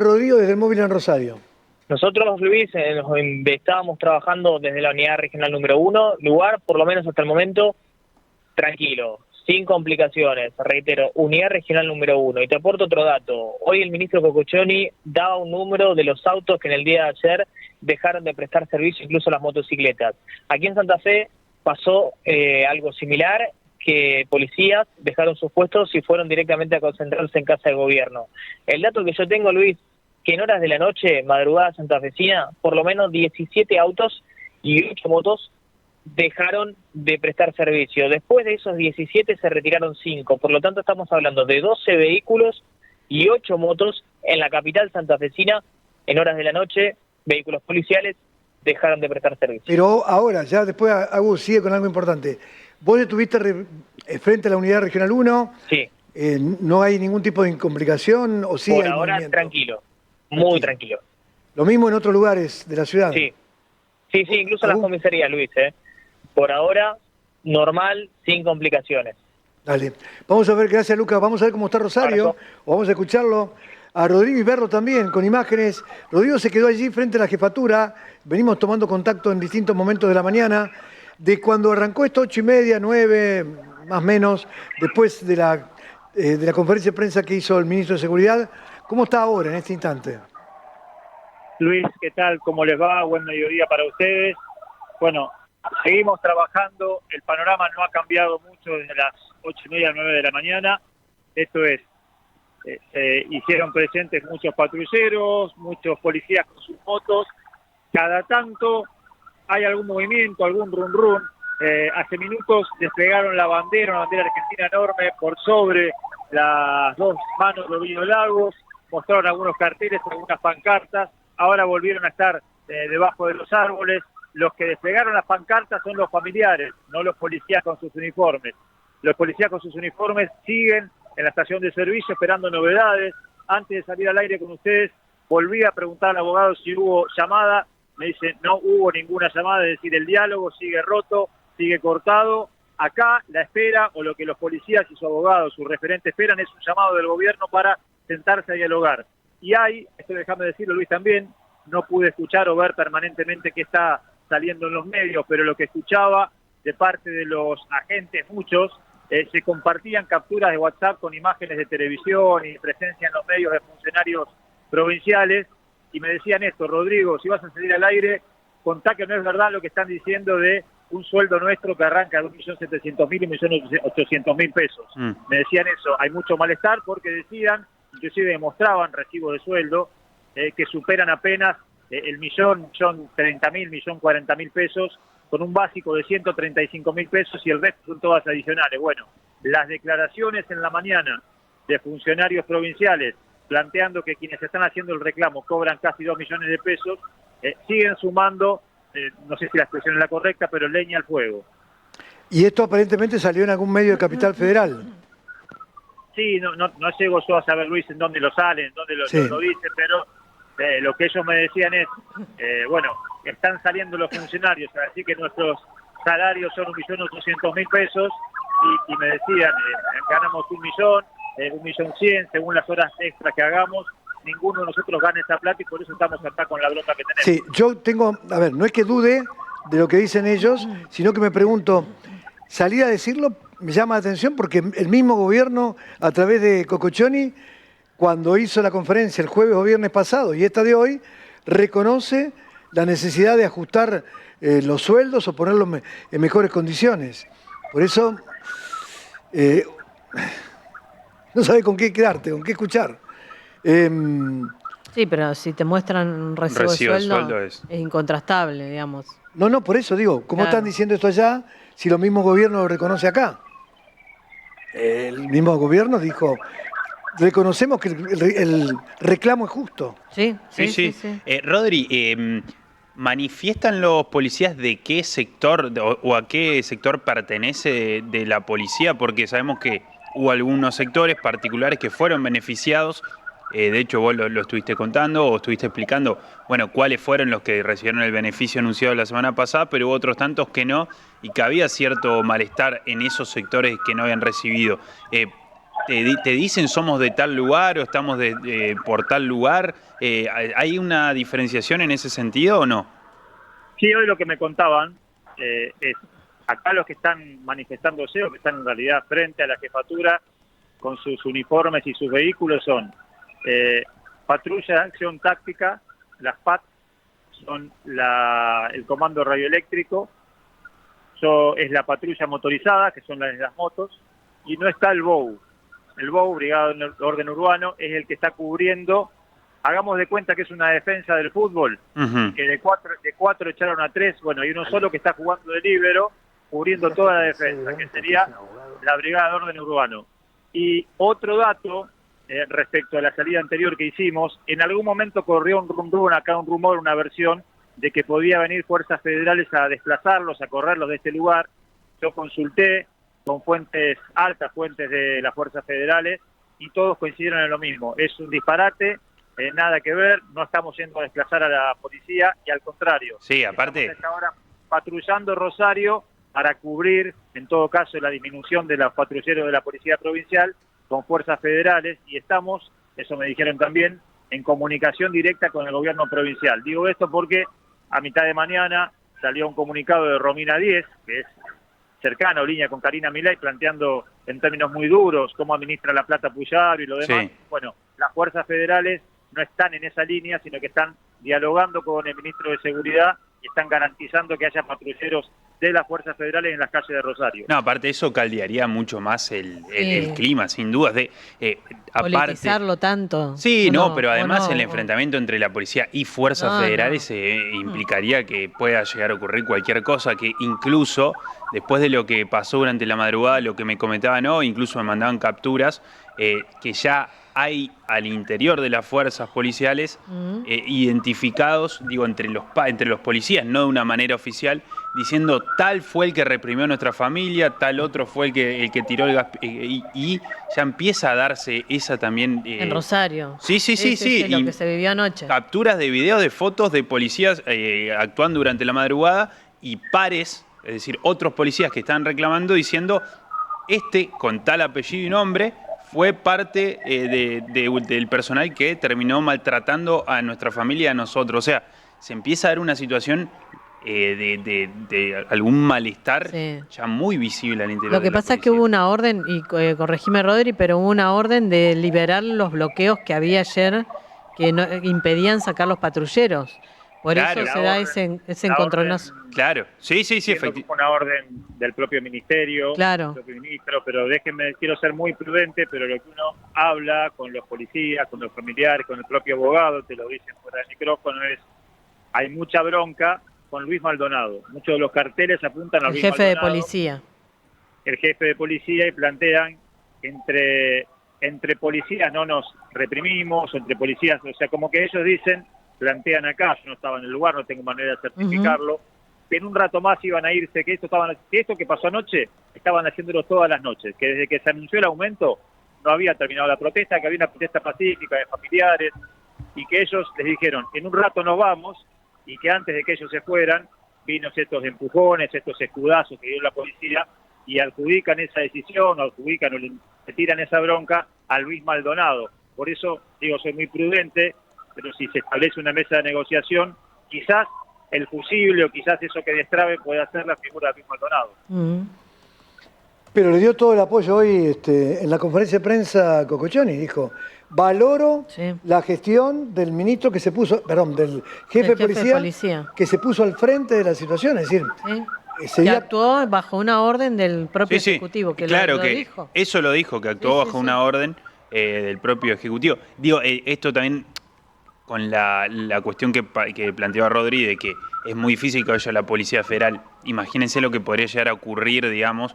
Rodrigo, desde el móvil en Rosario. Nosotros, Luis, estábamos trabajando desde la unidad regional número 1, lugar, por lo menos hasta el momento, tranquilo, sin complicaciones. Reitero, unidad regional número 1. Y te aporto otro dato. Hoy el ministro Cococioni daba un número de los autos que en el día de ayer dejaron de prestar servicio, incluso las motocicletas. Aquí en Santa Fe pasó algo similar, que policías dejaron sus puestos y fueron directamente a concentrarse en casa de gobierno. El dato que yo tengo, Luis, que en horas de la noche, madrugada santafesina, por lo menos 17 autos y 8 motos dejaron de prestar servicio. Después de esos 17 se retiraron 5, por lo tanto estamos hablando de 12 vehículos y 8 motos en la capital santafesina. En horas de la noche, vehículos policiales dejaron de prestar servicio. Pero ahora, ya después Agus sigue con algo importante. Vos estuviste frente a la unidad regional 1. Sí. ¿No hay ningún tipo de complicación o sí? Por hay ahora, movimiento? tranquilo. Muy tranquilo. Lo mismo en otros lugares de la ciudad. Sí, incluso en las comisarías, Luis. Por ahora, normal, sin complicaciones. Dale. Vamos a ver, gracias Lucas, vamos a ver cómo está Rosario, o vamos a escucharlo a Rodrigo y verlo también con imágenes. Rodrigo se quedó allí frente a la jefatura, venimos tomando contacto en distintos momentos de la mañana, de cuando arrancó esto 8:30, 9, más o menos, después de la conferencia de prensa que hizo el ministro de Seguridad. ¿Cómo está ahora, en este instante? Luis, ¿qué tal? ¿Cómo les va? Buen mediodía para ustedes. Bueno, seguimos trabajando, el panorama no ha cambiado mucho desde las 8:30, 9 de la mañana. Esto es, se hicieron presentes muchos patrulleros, muchos policías con sus motos. Cada tanto hay algún movimiento, algún run run. Hace minutos desplegaron la bandera, una bandera argentina enorme por sobre las dos manos de Río Lagos, mostraron algunos carteles, algunas pancartas. Ahora volvieron a estar debajo de los árboles. Los que desplegaron las pancartas son los familiares, no los policías con sus uniformes. Los policías con sus uniformes siguen en la estación de servicio esperando novedades. Antes de salir al aire con ustedes, volví a preguntar al abogado si hubo llamada. Me dice, no hubo ninguna llamada, es decir, el diálogo sigue roto, sigue cortado. Acá la espera, o lo que los policías y su abogado, su referente esperan, es un llamado del gobierno para sentarse a dialogar. Y hay, esto déjame decirlo Luis también, no pude escuchar o ver permanentemente qué está saliendo en los medios, pero lo que escuchaba de parte de los agentes, muchos, se compartían capturas de WhatsApp con imágenes de televisión y presencia en los medios de funcionarios provinciales, y me decían esto: Rodrigo, si vas a salir al aire, contá que no es verdad lo que están diciendo de un sueldo nuestro que arranca de 1.700.000 y 1.800.000 pesos. Me decían eso, hay mucho malestar porque decían, inclusive demostraban recibos de sueldo que superan apenas el 1.030.000, 1.040.000 pesos, con un básico de 135.000 pesos y el resto son todas adicionales. Bueno, las declaraciones en la mañana de funcionarios provinciales planteando que quienes están haciendo el reclamo cobran casi 2 millones de pesos, siguen sumando, no sé si la expresión es la correcta, pero leña al fuego. ¿Y esto aparentemente salió en algún medio de Capital Federal? Sí, no llego yo a saber, Luis, en dónde lo salen, en dónde lo dicen, pero lo que ellos me decían es, bueno, están saliendo los funcionarios, así que nuestros salarios son 1.800.000 pesos, y me decían, ganamos 1.100.000, según las horas extras que hagamos. Ninguno de nosotros gana esa plata y por eso estamos acá con la bronca que tenemos. Sí, yo tengo, a ver, no es que dude de lo que dicen ellos, sino que me pregunto, salir a decirlo me llama la atención porque el mismo gobierno, a través de Cococioni, cuando hizo la conferencia el jueves o viernes pasado y esta de hoy, reconoce la necesidad de ajustar los sueldos o ponerlos en mejores condiciones. Por eso, no sabes con qué quedarte, con qué escuchar. Sí, pero si te muestran un recibo de sueldo es incontrastable, digamos. No, por eso digo, ¿cómo están diciendo esto allá si lo mismo gobierno lo reconoce acá? El mismo gobierno dijo, reconocemos que el reclamo es justo. Sí. Rodri, ¿manifiestan los policías de qué sector o a qué sector pertenece de la policía? Porque sabemos que hubo algunos sectores particulares que fueron beneficiados. De hecho, vos lo estuviste contando o estuviste explicando, bueno, cuáles fueron los que recibieron el beneficio anunciado la semana pasada, pero hubo otros tantos que no, y que había cierto malestar en esos sectores que no habían recibido. te dicen somos de tal lugar o estamos por tal lugar. ¿Hay una diferenciación en ese sentido o no? Sí, hoy lo que me contaban es, acá los que están manifestándose o que están en realidad frente a la jefatura con sus uniformes y sus vehículos son Patrulla de Acción Táctica, las PAT, son el Comando Radioeléctrico, es la patrulla motorizada, que son las de las motos, y no está el BOU. El BOU, Brigada de Orden Urbano, es el que está cubriendo, hagamos de cuenta que es una defensa del fútbol, que de cuatro echaron a 3, bueno, y uno solo que está jugando de líbero, cubriendo toda la defensa, que sería la Brigada de Orden Urbano. Y otro dato, respecto a la salida anterior que hicimos, en algún momento corrió un rumor, una versión, de que podía venir fuerzas federales a desplazarlos, a correrlos de este lugar. Yo consulté con altas fuentes de las fuerzas federales, y todos coincidieron en lo mismo. Es un disparate, nada que ver, no estamos yendo a desplazar a la policía, y al contrario. Sí, aparte. Estamos ahora patrullando Rosario para cubrir, en todo caso, la disminución de los patrulleros de la Policía Provincial con fuerzas federales, y estamos, eso me dijeron también, en comunicación directa con el gobierno provincial. Digo esto porque a mitad de mañana salió un comunicado de Romina 10, que es cercano, línea con Karina Milei, planteando en términos muy duros cómo administra la plata Puyaro y lo demás. Sí. Bueno, las fuerzas federales no están en esa línea, sino que están dialogando con el ministro de Seguridad y están garantizando que haya patrulleros de las fuerzas federales en las calles de Rosario. No, aparte eso caldearía mucho más el clima, sin dudas. Politizarlo tanto. Sí, pero además el enfrentamiento entre la policía y fuerzas federales implicaría que pueda llegar a ocurrir cualquier cosa, que incluso después de lo que pasó durante la madrugada, lo que me comentaban hoy, incluso me mandaban capturas, que ya hay al interior de las fuerzas policiales identificados, digo, entre los policías, no de una manera oficial, diciendo tal fue el que reprimió a nuestra familia, tal otro fue el que tiró el gas, y ya empieza a darse esa también... en Rosario. Sí. Lo que se vivió anoche. Capturas de videos, de fotos de policías actuando durante la madrugada, y pares, es decir, otros policías que están reclamando diciendo, con tal apellido y nombre, fue parte del personal que terminó maltratando a nuestra familia y a nosotros. O sea, se empieza a dar una situación de algún malestar ya muy visible al interior. Lo que pasa es que hubo una orden, y corregime Rodri, pero hubo una orden de liberar los bloqueos que había ayer que impedían sacar los patrulleros. Por eso se da ese encontronazo. Claro, sí, efectivamente. Fue una orden del propio ministerio, del propio ministro, pero quiero ser muy prudente, pero lo que uno habla con los policías, con los familiares, con el propio abogado, te lo dicen fuera del micrófono, hay mucha bronca con Luis Maldonado. Muchos de los carteles apuntan a Luis Maldonado. El jefe de policía. El jefe de policía, y plantean entre policías no nos reprimimos, entre policías, o sea, como que ellos plantean acá, yo no estaba en el lugar, no tengo manera de certificarlo, que en un rato más iban a irse, que esto que pasó anoche, estaban haciéndolo todas las noches, que desde que se anunció el aumento no había terminado la protesta, que había una protesta pacífica de familiares, y que ellos les dijeron, en un rato nos vamos, y que antes de que ellos se fueran, vino estos empujones, estos escudazos que dio la policía, y adjudican esa decisión, o le tiran esa bronca a Luis Maldonado. Por eso, digo, soy muy prudente, pero si se establece una mesa de negociación, quizás el fusible o quizás eso que destrabe puede ser la figura de Luis Maldonado. Pero le dio todo el apoyo hoy en la conferencia de prensa Cocochoni, dijo, valoro la gestión del ministro que se puso, del jefe de policía que se puso al frente de la situación, es decir... que actuó bajo una orden del propio Ejecutivo, que claro, lo que dijo. Eso lo dijo, que actuó bajo una orden del propio Ejecutivo. Digo, esto también... con la cuestión que planteaba Rodri, de que es muy difícil que vaya la Policía Federal. Imagínense lo que podría llegar a ocurrir, digamos.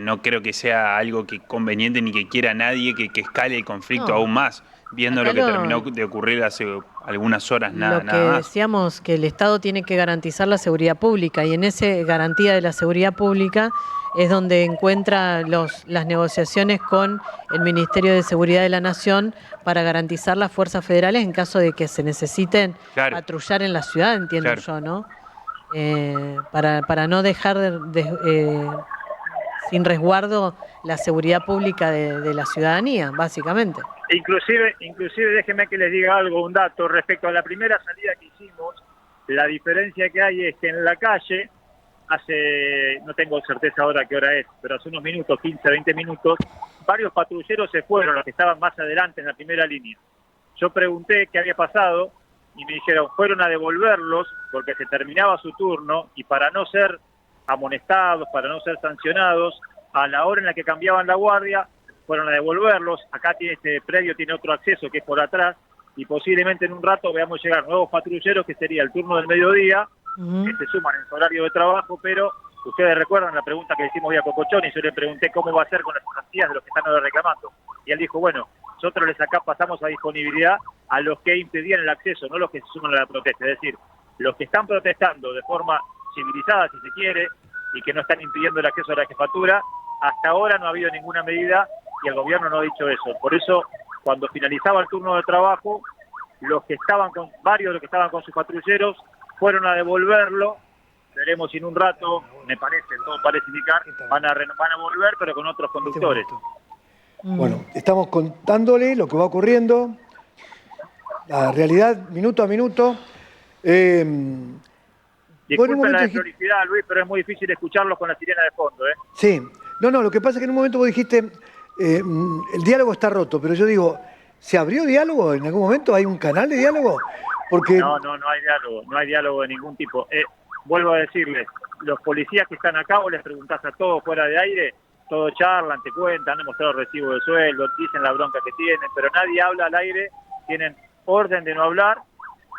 No creo que sea algo conveniente ni que quiera nadie que escale el conflicto aún más, viendo lo que terminó de ocurrir hace algunas horas, nada más. Decíamos que el Estado tiene que garantizar la seguridad pública, y en esa garantía de la seguridad pública es donde encuentra las negociaciones con el Ministerio de Seguridad de la Nación para garantizar las fuerzas federales en caso de que se necesiten patrullar en la ciudad, entiendo yo, ¿no? Para no dejar sin resguardo la seguridad pública de la ciudadanía, básicamente. Inclusive déjenme que les diga algo, un dato respecto a la primera salida que hicimos. La diferencia que hay es que en la calle, no tengo certeza ahora qué hora es, pero hace unos minutos, 15, 20 minutos, varios patrulleros se fueron, los que estaban más adelante en la primera línea. Yo pregunté qué había pasado y me dijeron, fueron a devolverlos porque se terminaba su turno y para no ser amonestados, para no ser sancionados, a la hora en la que cambiaban la guardia, fueron a devolverlos. Acá este predio tiene otro acceso que es por atrás y posiblemente en un rato veamos llegar nuevos patrulleros, que sería el turno del mediodía, que se suman en su horario de trabajo, pero ustedes recuerdan la pregunta que le hicimos hoy a Cocochón y yo le pregunté cómo va a ser con las garantías de los que están ahora reclamando. Y él dijo, bueno, nosotros les acá pasamos a disponibilidad a los que impedían el acceso, no los que se suman a la protesta. Es decir, los que están protestando de forma civilizada, si se quiere, y que no están impidiendo el acceso a la jefatura, hasta ahora no ha habido ninguna medida y el gobierno no ha dicho eso. Por eso, cuando finalizaba el turno de trabajo, varios de los que estaban con sus patrulleros fueron a devolverlo. Veremos si en un rato, me parece, todo parece indicar, van a volver, pero con otros conductores. Bueno, estamos contándole lo que va ocurriendo, la realidad minuto a minuto. Disculpen la desprolijidad, Luis, pero es muy difícil escucharlos con la sirena de fondo, ¿eh? Sí, no, lo que pasa es que en un momento vos dijiste, el diálogo está roto, pero yo digo, ¿se abrió diálogo en algún momento? ¿Hay un canal de diálogo? Porque... No hay diálogo de ningún tipo. Vuelvo a decirles, los policías que están acá, vos les preguntás a todos fuera de aire, todos charlan, te cuentan, han mostrado recibo de sueldo, dicen la bronca que tienen, pero nadie habla al aire, tienen orden de no hablar,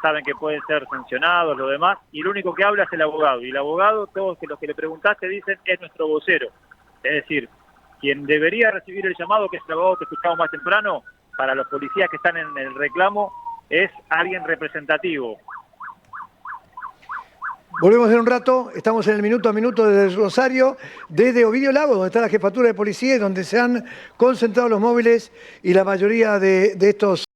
saben que pueden ser sancionados, lo demás, y el único que habla es el abogado, y el abogado, todos los que le preguntaste dicen, es nuestro vocero. Es decir, quien debería recibir el llamado, que es el abogado que escuchamos más temprano, para los policías que están en el reclamo, es alguien representativo. Volvemos en un rato, estamos en el minuto a minuto desde Rosario, desde Ovidio Lago, donde está la jefatura de policía y donde se han concentrado los móviles y la mayoría de estos